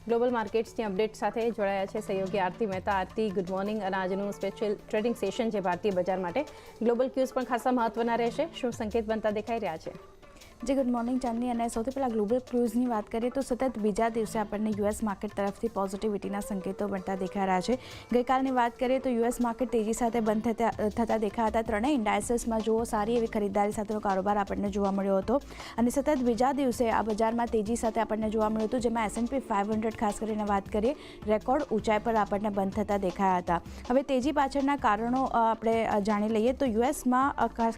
Global માર્કેટ્સની update સાથે જોડાયા છે સહયોગી આરતી મહેતા. આરતી, ગુડ મોર્નિંગ. અને આજનું સ્પેશિયલ ટ્રેડિંગ સેશન છે ભારતીય બજાર માટે. ગ્લોબલ ક્યુઝ પણ ખાસા મહત્વના રહેશે. શું સંકેત બનતા દેખાઈ રહ્યા છે? જી ગુડ મોર્નિંગ ચાંદની. અને સૌથી પહેલાં ગ્લોબલ ક્રૂઝની વાત કરીએ તો સતત બીજા દિવસે આપણને યુએસ માર્કેટ તરફથી પોઝિટિવિટીના સંકેતો બનતા દેખાઈ રહ્યા છે. ગઈકાલની વાત કરીએ તો યુએસ માર્કેટ તેજી સાથે બંધ થતા દેખાયા હતા. ત્રણેય ઇન્ડાયસીસમાં જુઓ સારી એવી ખરીદારી સાથેનો કારોબાર આપણને જોવા મળ્યો હતો. અને સતત બીજા દિવસે આ બજારમાં તેજી સાથે આપણને જોવા મળ્યું હતું, જેમાં S&P 500 ખાસ કરીને વાત કરીએ રેકોર્ડ ઊંચાઈ પર આપણને બંધ થતા દેખાયા હતા. હવે તેજી પાછળના કારણો આપણે જાણી લઈએ તો યુએસમાં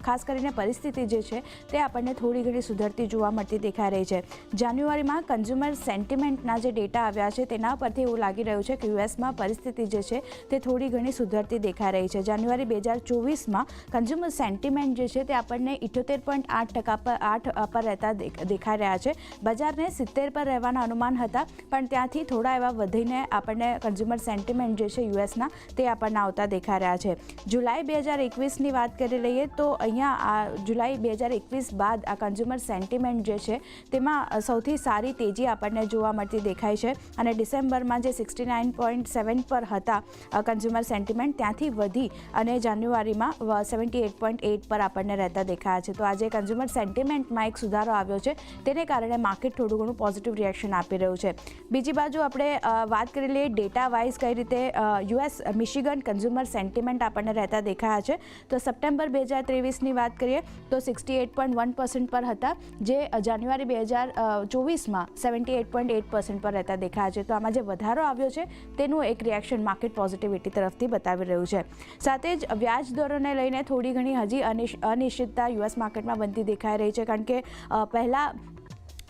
ખાસ કરીને પરિસ્થિતિ જે છે તે આપણને થોડી ઘણી સુધરતી જોવા મળતી દેખાઈ રહી છે. જાન્યુઆરીમાં કન્ઝ્યુમર સેન્ટિમેન્ટના જે ડેટા આવ્યા છે તેના પરથી એવું લાગી રહ્યું છે કે યુએસમાં પરિસ્થિતિ જે છે તે થોડી ઘણી સુધરતી દેખાઈ રહી છે. જાન્યુઆરી 2024માં કન્ઝ્યુમર સેન્ટિમેન્ટ જે છે તે આપણને 78.8% પર રહેતા દેખાઈ રહ્યા છે. બજારને 70 પર રહેવાના અનુમાન હતા, પણ ત્યાંથી થોડા એવા વધીને આપણને કન્ઝ્યુમર સેન્ટિમેન્ટ જે છે યુએસના તે આપણને આવતા દેખાઈ રહ્યા છે. જુલાઈ 2021ની વાત કરી લઈએ તો અહીંયા જુલાઈ 2021 બાદ આ કન્ઝ્યુમર સેન્ટિમેન્ટ જે છે તેમાં સૌથી સારી તેજી આપણને જોવા મળતી દેખાય છે. અને ડિસેમ્બરમાં જે 69.7 પર હતા કન્ઝ્યુમર સેન્ટિમેન્ટ, ત્યાંથી વધી અને જાન્યુઆરીમાં 78.8 પર આપણને રહેતા દેખાયા છે. તો આજે કન્ઝ્યુમર સેન્ટિમેન્ટમાં એક સુધારો આવ્યો છે, તેને કારણે માર્કેટ થોડું ઘણું પોઝિટિવ રિએક્શન આપી રહ્યું છે. બીજી બાજુ આપણે વાત કરી લઈએ ડેટા વાઇઝ કઈ રીતે યુએસ મિશિગન કન્ઝ્યુમર સેન્ટિમેન્ટ આપણને રહેતા દેખાયા છે. તો સપ્ટેમ્બર 2023ની વાત કરીએ તો 68.1% પર હતા, જે જાન્યુઆરી 2024માં 78.8% પર રહેતા દેખાયા છે. તો આમાં જે વધારો આવ્યો છે તેનું એક રિએક્શન માર્કેટ પોઝિટિવિટી તરફથી બતાવી રહ્યું છે. સાથે જ વ્યાજ દરોને લઈને થોડી ઘણી હજી અનિશ્ચિતતા યુએસ માર્કેટમાં બનતી દેખાઈ રહી છે, કારણ કે પહેલાં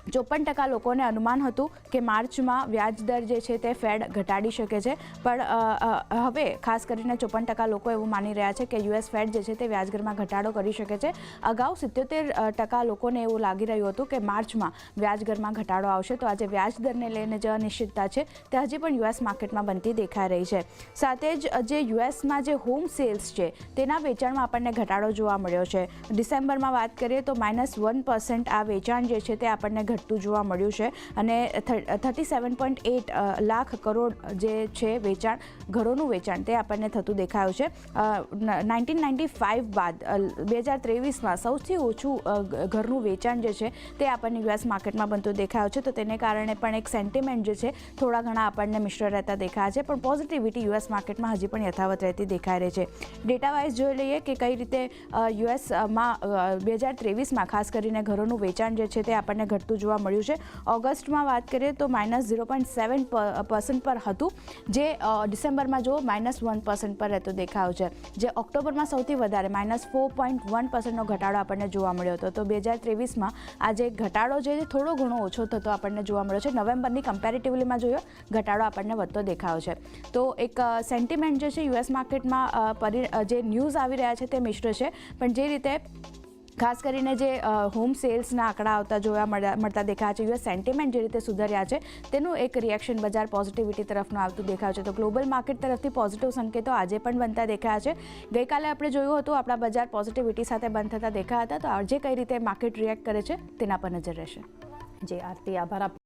54% લોકોને અનુમાન હતું કે માર્ચમાં વ્યાજ દર જે છે તે ફેડ ઘટાડી શકે છે, પણ હવે ખાસ કરીને 54% લોકો એવું માની રહ્યા છે કે યુએસ ફેડ જે છે તે વ્યાજદરમાં ઘટાડો કરી શકે છે. અગાઉ 77% લોકોને એવું લાગી રહ્યું હતું કે માર્ચમાં વ્યાજદરમાં ઘટાડો આવશે. તો આજે વ્યાજ દરને લઈને જે અનિશ્ચિતતા છે તે હજી પણ યુએસ માર્કેટમાં બનતી દેખાઈ રહી છે. સાથે જ જે યુએસમાં જે હોમ સેલ્સ છે તેના વેચાણમાં આપણને ઘટાડો જોવા મળ્યો છે. ડિસેમ્બરમાં વાત કરીએ તો -1% આ વેચાણ જે છે તે આપણને ઘટતું જોવા મળ્યું છે. અને 37.8 લાખ કરોડ જે છે વેચાણ, ઘરોનું વેચાણ તે આપણને થતું દેખાયું છે. 1995 બાદ 2023માં સૌથી ઓછું ઘરનું વેચાણ જે છે તે આપણને યુએસ માર્કેટમાં બનતું દેખાયું છે. તો તેને કારણે પણ એક સેન્ટિમેન્ટ જે છે થોડા ઘણા આપણને મિશ્ર રહેતા દેખાય છે, પણ પોઝિટિવિટી યુએસ માર્કેટમાં હજી પણ યથાવત રહેતી દેખાઈ રહી છે. ડેટા વાઇઝ જોઈ લઈએ કે કઈ રીતે યુએસમાં 2023માં ખાસ કરીને ઘરોનું વેચાણ જે છે તે આપણને ઘટતું જોવા મળ્યું છે. ઓગસ્ટમાં વાત કરીએ તો -0.7% પર હતું, જે ડિસેમ્બરમાં જો -1% પર રહેતું દેખાયું છે. જે ઓક્ટોબરમાં સૌથી વધારે -4.1%નો ઘટાડો આપણને જોવા મળ્યો હતો. તો 2023માં આ જે ઘટાડો છે થોડો ઘણો ઓછો થતો આપણને જોવા મળ્યો છે. નવેમ્બરની કમ્પેરેટિવલીમાં જોઈએ ઘટાડો આપણને વધતો દેખાયો છે. તો એક સેન્ટિમેન્ટ જે છે યુએસ માર્કેટમાં જે ન્યૂઝ આવી રહ્યા છે તે મિશ્ર છે, પણ જે રીતે ખાસ કરીને જે હોમ સેલ્સના આંકડા આવતા જોવા મળતા દેખાયા છે, યુએસ સેન્ટિમેન્ટ જે રીતે સુધર્યા છે તેનું એક રિએક્શન બજાર પોઝિટિવિટી તરફનું આવતું દેખાયું છે. તો ગ્લોબલ માર્કેટ તરફથી પોઝિટિવ સંકેતો આજે પણ બનતા દેખાયા છે. ગઈકાલે આપણે જોયું હતું આપણા બજાર પોઝિટિવિટી સાથે બંધ થતા દેખાયા હતા. તો આજે કઈ રીતે માર્કેટ રિએક્ટ કરે છે તેના પર નજર રહેશે. જે આરતી, આભાર આપનો.